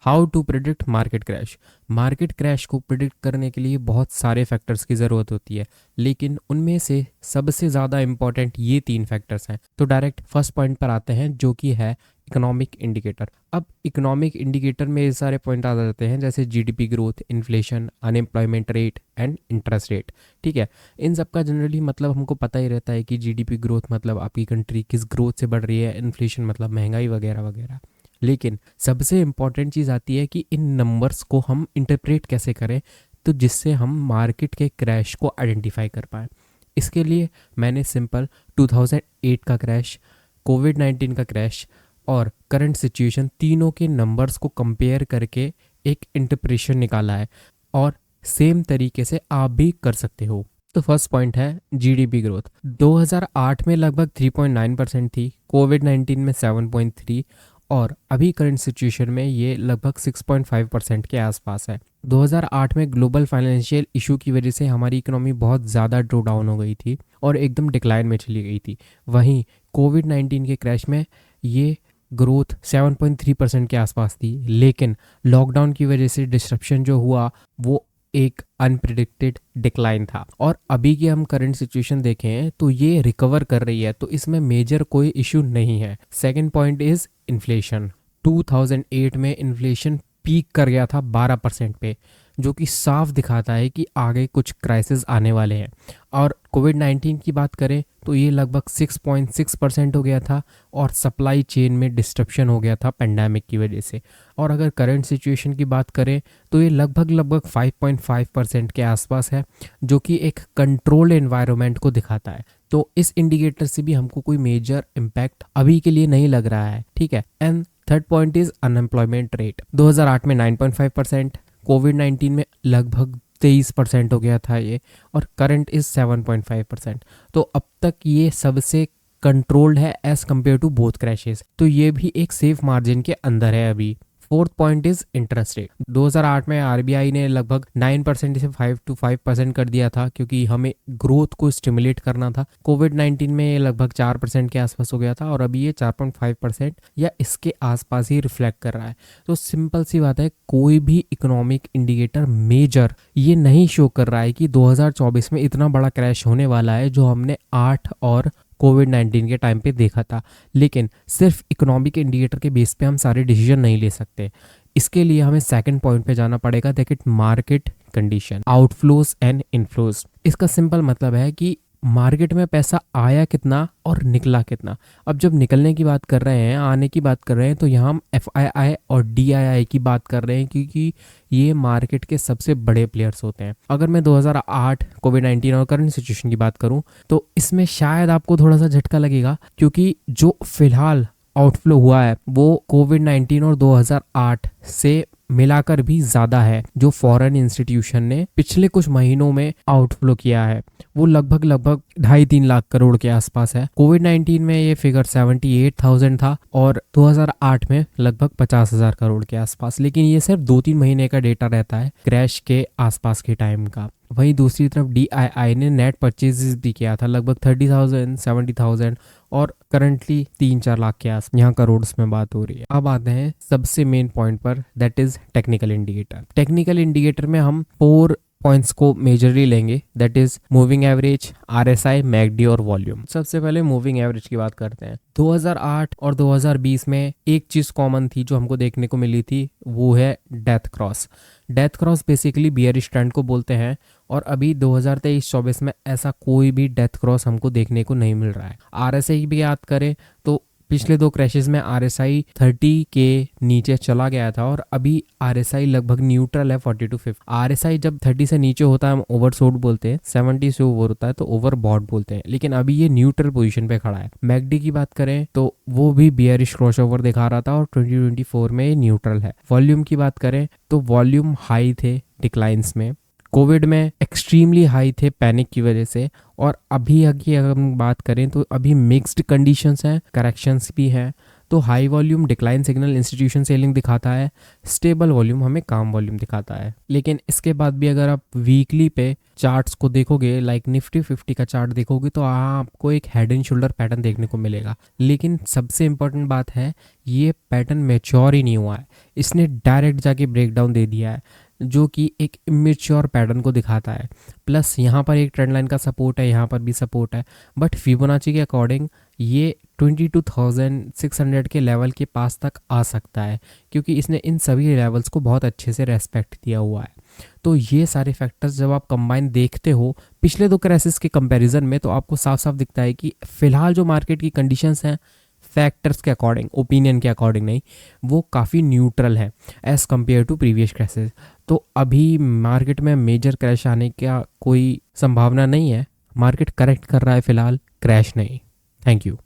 How to predict market crash. Market crash को predict करने के लिए बहुत सारे फैक्टर्स की ज़रूरत होती है, लेकिन उनमें से सबसे ज़्यादा इंपॉर्टेंट ये 3 फैक्टर्स हैं। तो डायरेक्ट फर्स्ट पॉइंट पर आते हैं, जो कि है इकोनॉमिक इंडिकेटर। अब इकोनॉमिक इंडिकेटर में ये सारे पॉइंट आ जाते हैं, जैसे GDP growth, inflation, unemployment rate and interest rate. ठीक है, इन सब का जनरली मतलब हमको पता ही रहता है कि जीडीपी ग्रोथ मतलब आपकी कंट्री किस ग्रोथ से बढ़ रही है, इन्फ्लेशन मतलब महंगाई वगैरह वगैरह। लेकिन सबसे इम्पॉर्टेंट चीज़ आती है कि इन नंबर्स को हम इंटरप्रेट कैसे करें, तो जिससे हम मार्केट के क्रैश को आइडेंटिफाई कर पाएँ। इसके लिए मैंने सिंपल 2008 का क्रैश, कोविड-19 का क्रैश और करंट सिचुएशन तीनों के नंबर्स को कंपेयर करके एक इंटरप्रेशन निकाला है, और सेम तरीके से आप भी कर सकते हो। तो फर्स्ट पॉइंट है जीडीपी ग्रोथ। 2008 में लगभग 3.9% थी, कोविड-19 में 7.3, और अभी करंट सिचुएशन में ये लगभग 6.5% के आसपास है। 2008 में ग्लोबल फाइनेंशियल इशू की वजह से हमारी इकोनॉमी बहुत ज़्यादा ड्रो डाउन हो गई थी और एकदम डिक्लाइन में चली गई थी। वहीं कोविड-19 के क्रैश में ये ग्रोथ 7.3% के आसपास थी, लेकिन लॉकडाउन की वजह से डिस्ट्रप्शन जो हुआ वो एक अनप्रिडिक्टेड डिक्लाइन था। और अभी की हम करंट सिचुएशन देखें तो ये रिकवर कर रही है, तो इसमें मेजर कोई इशू नहीं है। Second point is inflation. 2008 में इन्फ्लेशन पीक कर गया था 12% पे, जो कि साफ दिखाता है कि आगे कुछ क्राइसिस आने वाले हैं। और कोविड-19 की बात करें तो ये लगभग 6.6% हो गया था, और सप्लाई चेन में डिस्ट्रप्शन हो गया था पेंडेमिक की वजह से। और अगर करंट सिचुएशन की बात करें तो ये लगभग 5.5% के आसपास है, जो कि एक कंट्रोल्ड एनवायरनमेंट को दिखाता है। तो इस इंडिकेटर से भी हमको कोई मेजर इम्पैक्ट अभी के लिए नहीं लग रहा है। ठीक है, and third point is unemployment rate. 2008 में 9.5%, कोविड-19 में लगभग 23% हो गया था ये, और करंट इज 7.5%। तो अब तक ये सबसे कंट्रोल्ड है as compared to both crashes, तो ये भी एक सेफ मार्जिन के अंदर है अभी। Fourth point is interest rate. 2008 में आरबीआई ने लगभग 9% से 5% कर दिया था, क्योंकि हमें ग्रोथ को स्टिमुलेट करना था। कोविड-19 में ये लगभग 4% के आसपास हो गया था, और अभी ये 4.5% या इसके आसपास ही रिफ्लेक्ट कर रहा है। तो सिंपल सी बात है, कोई भी इकोनॉमिक इंडिकेटर मेजर ये नहीं शो कर रहा है कि 2024 में इतना बड़ा क्रैश होने वाला है, जो हमने 8 और कोविड-19 के टाइम पे देखा था। लेकिन सिर्फ इकोनॉमिक इंडिकेटर के बेस पे हम सारे डिसीजन नहीं ले सकते। इसके लिए हमें सेकंड पॉइंट पे जाना पड़ेगा, that is market condition, outflows and inflows. इसका सिंपल मतलब है कि मार्केट में पैसा आया कितना और निकला कितना। अब जब निकलने की बात कर रहे हैं, आने की बात कर रहे हैं, तो यहाँ हम एफआईआई और डीआईआई की बात कर रहे हैं, क्योंकि ये मार्केट के सबसे बड़े प्लेयर्स होते हैं। अगर मैं 2008 कोविड-19 और करंट सिचुएशन की बात करूं तो इसमें शायद आपको थोड़ा सा झटका लगेगा, क्योंकि जो फिलहाल आउटफ्लो हुआ है वो कोविड-19 और 2008 से मिलाकर भी ज्यादा है। जो फॉरेन इंस्टीट्यूशन ने पिछले कुछ महीनों में आउटफ्लो किया है वो लगभग 2.5-3 लाख करोड़ के आसपास है। कोविड-19 में ये फिगर 78,000 था, और 2008 में लगभग 50,000 करोड़ के आसपास। लेकिन ये सिर्फ 2-3 महीने का डेटा रहता है क्रैश के आसपास के टाइम का। वहीं दूसरी तरफ डीआईआई ने नेट परचेजेस भी किया था लगभग 30,000, 70,000, और करंटली 3-4 लाख के आस यहाँ करोड़ में बात हो रही है। अब आते हैं सबसे मेन पॉइंट पर, that is technical indicator. Technical indicator में हम 4 पॉइंट्स को मेजरली लेंगे, that is moving average, RSI, McD और वॉल्यूम। सबसे पहले मूविंग एवरेज की बात करते हैं। 2008 और 2020 में एक चीज कॉमन थी जो हमको देखने को मिली थी, वो है death cross. Death cross basically bearish trend को बोलते हैं, और अभी 2023-24 में ऐसा कोई भी डेथ क्रॉस हमको देखने को नहीं मिल रहा है। आरएसआई की भी बात करें तो पिछले 2 क्रैशेस में आरएसआई 30 के नीचे चला गया था, और अभी आरएसआई लगभग न्यूट्रल है 40 to 50। आरएसआई जब 30 से नीचे होता है हम ओवरसोल्ड बोलते हैं, 70 से ऊपर होता है तो ओवरबॉट बोलते हैं, लेकिन अभी ये न्यूट्रल पोजीशन पे खड़ा है। मैकडी की बात करें तो वो भी बियरिश क्रॉसओवर दिखा रहा था, और 2024 में ये न्यूट्रल है। वॉल्यूम की बात करें तो वॉल्यूम हाई थे डिक्लाइंस में, कोविड में एक्सट्रीमली हाई थे पैनिक की वजह से, और अभी अगर हम बात करें तो अभी मिक्स्ड कंडीशंस हैं, करेक्शंस भी हैं। तो high volume decline signal institution selling दिखाता है, स्टेबल वॉल्यूम हमें काम वॉल्यूम दिखाता है। लेकिन इसके बाद भी अगर आप वीकली पे चार्ट्स को देखोगे, लाइक निफ्टी 50 का चार्ट देखोगे, तो आपको एक हेड एंड शोल्डर पैटर्न देखने को मिलेगा। लेकिन सबसे इंपॉर्टेंट बात है, ये पैटर्न मैच्योर ही नहीं हुआ है, इसने डायरेक्ट जाके ब्रेकडाउन दे दिया है, जो कि एक इमेच्योर पैटर्न को दिखाता है। प्लस यहाँ पर एक ट्रेंड लाइन का सपोर्ट है, यहाँ पर भी सपोर्ट है, बट फिबोनाची के अकॉर्डिंग ये 22,600 के लेवल के पास तक आ सकता है, क्योंकि इसने इन सभी लेवल्स को बहुत अच्छे से रेस्पेक्ट दिया हुआ है। तो ये सारे फैक्टर्स जब आप कंबाइन देखते हो पिछले 2 क्राइसिस के कंपैरिजन में, तो आपको साफ साफ दिखता है कि फिलहाल जो मार्केट की कंडीशंस हैं, फैक्टर्स के अकॉर्डिंग, ओपिनियन के अकॉर्डिंग नहीं, वो काफ़ी न्यूट्रल है as compared to previous crisis. तो अभी मार्केट में मेजर क्रैश आने का कोई संभावना नहीं है, मार्केट करेक्ट कर रहा है फिलहाल, क्रैश नहीं। Thank you.